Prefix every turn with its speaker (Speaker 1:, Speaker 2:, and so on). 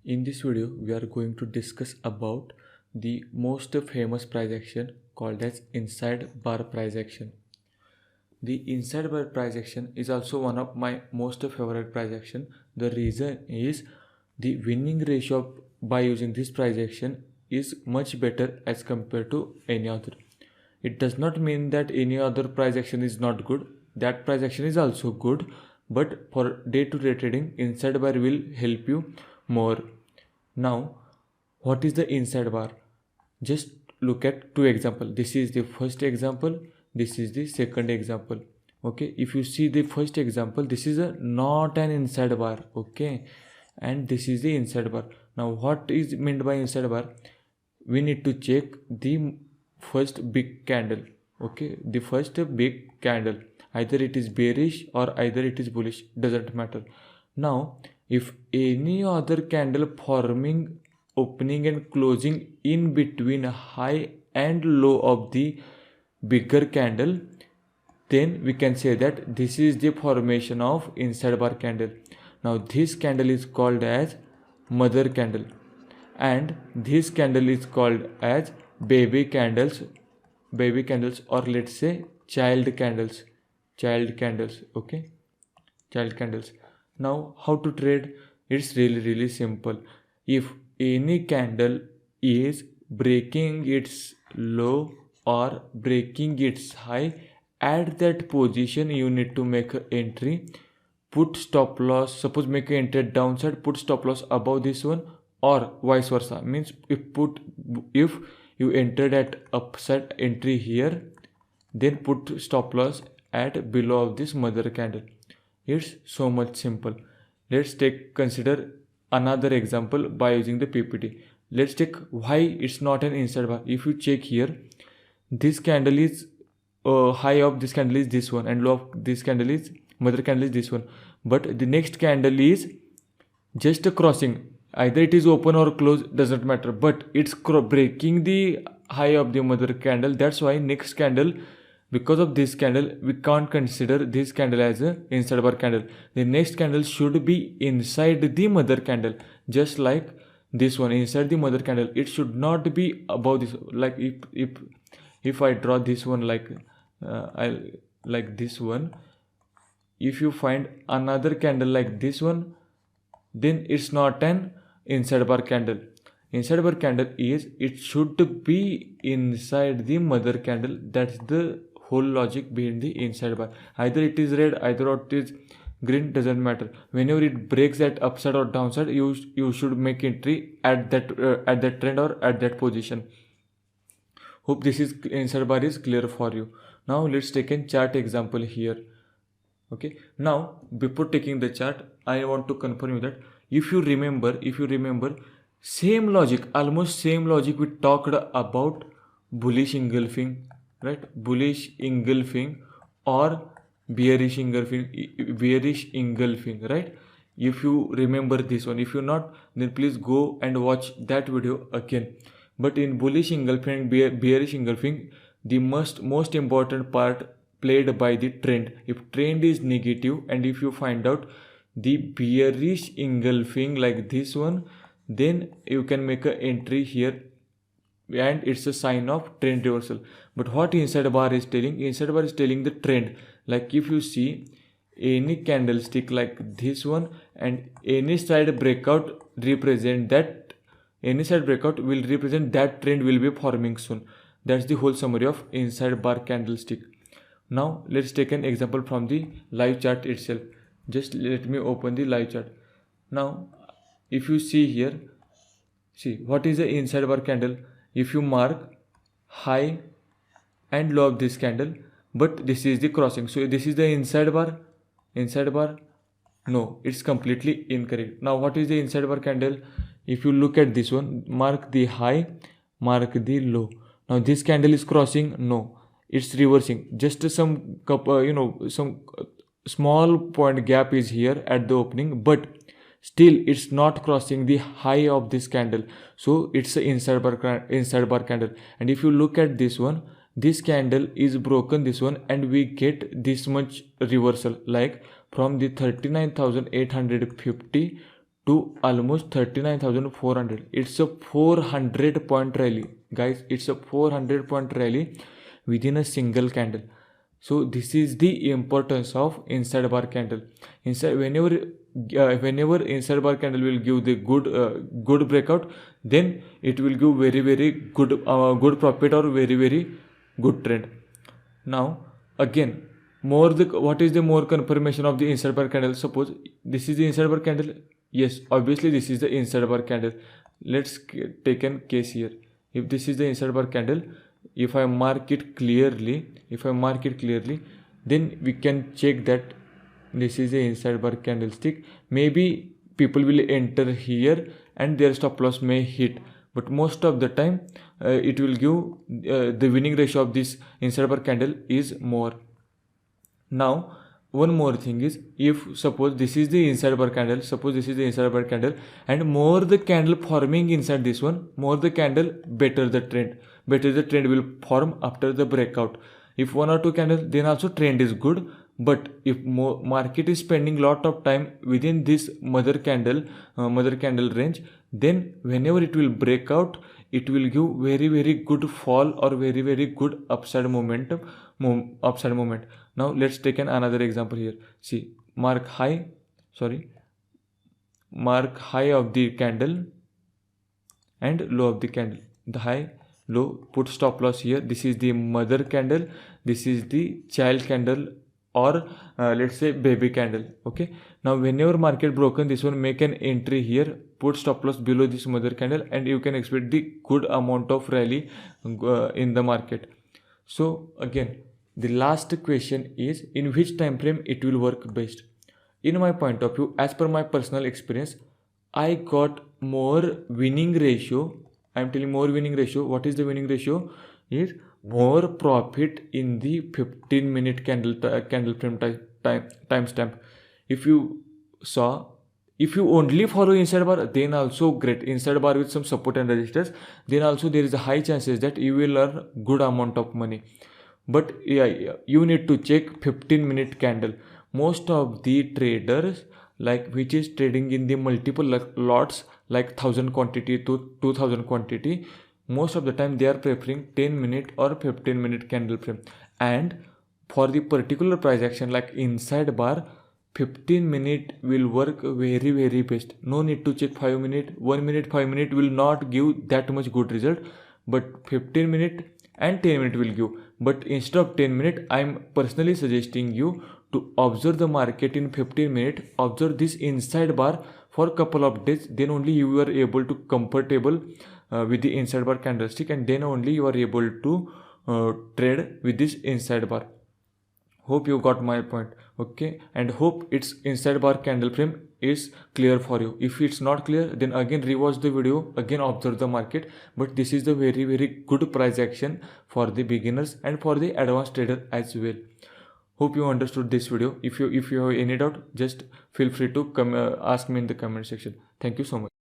Speaker 1: In this video, we are going to discuss about the most famous price action called as inside bar price action. The inside bar price action is also one of my most favorite price action. The reason is the winning ratio by using this price action is much better as compared to any other. It does not mean that any other price action is not good. That price action is also good, but for day-to-day trading, inside bar will help you more. Now, what is the inside bar? Just look at two examples. This is the first example. This is the second example. Okay, if you see the first example, this is not an inside bar. Okay, and this is the inside bar. Now, what is meant by inside bar? We need to check the first big candle. Okay, the first big candle. Either it is bearish or either it is bullish. Doesn't matter. Now, if any other candle forming opening and closing in between high and low of the bigger candle, then we can say that this is the formation of inside bar candle. Now this candle is called as mother candle and this candle is called as baby candles or let's say child candles. Okay, child candles. Now how to trade? It's really simple. If any candle is breaking its low or breaking its high, at that position you need to make an entry, put stop loss. Suppose make an entry at downside, put stop loss above this one, or vice versa. Means if you entered at upside entry here, then put stop loss at below of this mother candle. It's so much simple. Let's consider another example by using the PPT. Let's check why it's not an inside bar. If you check here, this candle is high of this candle is this one and low of this candle is mother candle is this one, but the next candle is just a crossing. Either it is open or closed, doesn't matter, but it's breaking the high of the mother candle. That's why next candle, because of this candle, we can't consider this candle as a inside bar candle. The next candle should be inside the mother candle, just like this one inside the mother candle. It should not be above this. Like if I draw this one like this one, if you find another candle like this one, then it's not an inside bar candle. Inside bar candle is it should be inside the mother candle. That's the whole logic behind the inside bar. Either it is red, either it is green, doesn't matter. Whenever it breaks at upside or downside, you should make entry at that trend or at that position. Hope this is inside bar is clear for you. Now let's take a chart example here. Okay, now before taking the chart, I want to confirm you that if you remember same logic, almost same logic we talked about bullish engulfing, right? Bullish engulfing or bearish engulfing, right? If you remember this one, if you not, then please go and watch that video again. But in bullish engulfing and bearish engulfing, the most important part played by the trend. If trend is negative and if you find out the bearish engulfing like this one, then you can make an entry here and it's a sign of trend reversal. But what inside bar is telling? Inside bar is telling the trend. Like if you see any candlestick like this one and any side breakout represent that, any side breakout will represent that trend will be forming soon. That's the whole summary of inside bar candlestick. Now let's take an example from the live chart itself. Just let me open the live chart. Now if you see here, see what is the inside bar candle. If you mark high and low of this candle, but this is the crossing, so this is the inside bar. No, it's completely incorrect. Now what is the inside bar candle? If you look at this one, mark the high, mark the low. Now this candle is crossing. No, it's reversing. Just some some small point gap is here at the opening, but still it's not crossing the high of this candle, so it's an inside bar candle. And if you look at this one, this candle is broken this one and we get this much reversal, like from the 39,850 to almost 39,400. It's a 400 point rally, guys. It's a 400 point rally within a single candle. So this is the importance of inside bar candle. Whenever inside bar candle will give the good breakout, then it will give very good profit or very good trend. Now again, what is the more confirmation of the inside bar candle? Suppose this is the inside bar candle. Yes, obviously this is the inside bar candle. Let's take a case here. If this is the inside bar candle, if I mark it clearly, then we can check that this is the inside bar candlestick. Maybe people will enter here and their stop loss may hit, but most of the time it will give the winning ratio of this inside bar candle is more. Now one more thing is, if suppose this is the inside bar candle, and more the candle forming inside this one, more the candle, better the trend will form after the breakout. If one or two candles, then also trend is good. But if market is spending lot of time within this mother candle range, then whenever it will break out, it will give very good fall or very good upside moment. Now let's take another example here. See, mark high of the candle and low of the candle. The high, low, put stop loss here. This is the mother candle, this is the child candle, or let's say baby candle. Okay, now whenever market broken, this one, make an entry here, put stop loss below this mother candle, and you can expect the good amount of rally in the market. So again, the last question is, in which time frame it will work best? In my point of view, as per my personal experience, I got more winning ratio. I am telling more winning ratio. What is the winning ratio? Is more profit in the 15-minute candle frame timestamp. If you only follow inside bar, then also great. Inside bar with some support and resistors, then also there is a high chances that you will earn good amount of money. But yeah, you need to check 15-minute candle. Most of the traders, like which is trading in the multiple lots, like 1,000 quantity to 2,000 quantity, most of the time they are preferring 10-minute or 15-minute candle frame. And for the particular price action like inside bar, 15-minute will work very best. No need to check 5-minute. 1 minute, 5 minute will not give that much good result, but 15-minute and 10-minute will give. But instead of 10-minute, I am personally suggesting you to observe the market in 15-minute. Observe this inside bar for a couple of days, then only you are able to comfortable with the inside bar candlestick, and then only you are able to trade with this inside bar. Hope you got my point. Okay, and hope its inside bar candle frame is clear for you. If it's not clear, then again rewatch the video, again observe the market. But this is the very good price action for the beginners and for the advanced trader as well. Hope you understood this video. If you have any doubt, just feel free to ask me in the comment section. Thank you so much.